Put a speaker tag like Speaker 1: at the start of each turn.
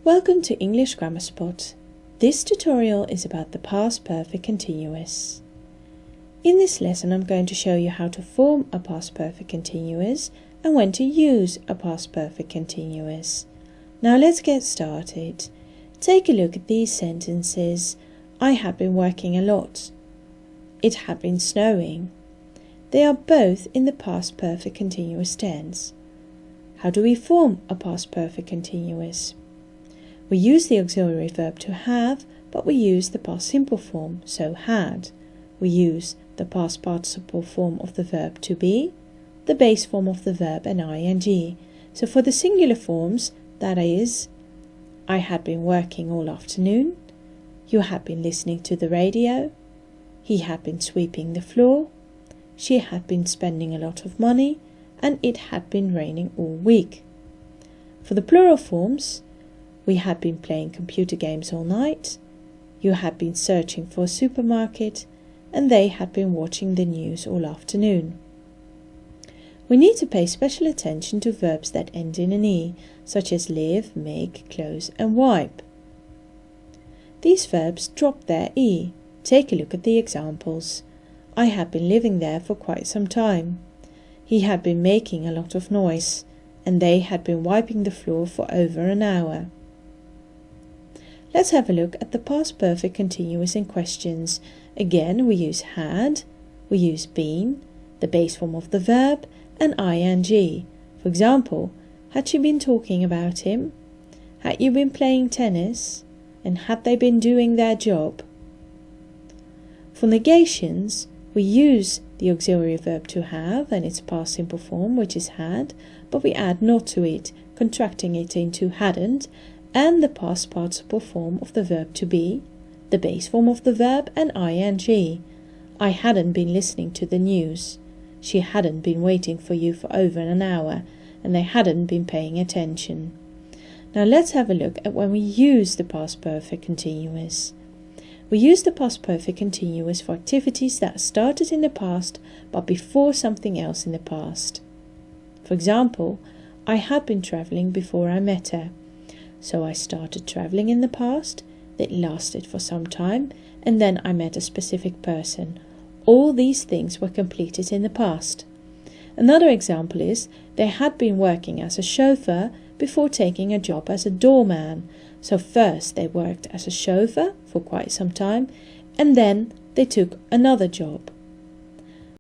Speaker 1: Welcome to English Grammar Spot. This tutorial is about the past perfect continuous. In this lesson I'm going to show you how to form a past perfect continuous and when to use a past perfect continuous. Now let's get started. Take a look at these sentences. I have been working a lot. It had been snowing. They are both in the past perfect continuous tense. How do we form a past perfect continuous? We use the auxiliary verb to have, but we use the past simple form, so had. We use the past participle form of the verb to be, the base form of the verb and ing. So for the singular forms, that is, I had been working all afternoon, you had been listening to the radio, he had been sweeping the floor, she had been spending a lot of money, and it had been raining all week. For the plural forms, we had been playing computer games all night, you had been searching for a supermarket, and they had been watching the news all afternoon. We need to pay special attention to verbs that end in an E, such as live, make, close, and wipe. These verbs drop their E. Take a look at the examples. I had been living there for quite some time. He had been making a lot of noise, and they had been wiping the floor for over an hour. Let's have a look at the past perfect continuous in questions. Again, we use had, we use been, the base form of the verb, and ing. For example, had she been talking about him? Had you been playing tennis? And had they been doing their job? For negations, we use the auxiliary verb to have and its past simple form, which is had, but we add not to it, contracting it into hadn't, and the past participle form of the verb to be, the base form of the verb and ing. I hadn't been listening to the news. She hadn't been waiting for you for over an hour, and they hadn't been paying attention. Now let's have a look at when we use the past perfect continuous. We use the past perfect continuous for activities that started in the past but before something else in the past. For example, I had been travelling before I met her. So I started travelling in the past, it lasted for some time, and then I met a specific person. All these things were completed in the past. Another example is, they had been working as a chauffeur before taking a job as a doorman. So first they worked as a chauffeur for quite some time, and then they took another job.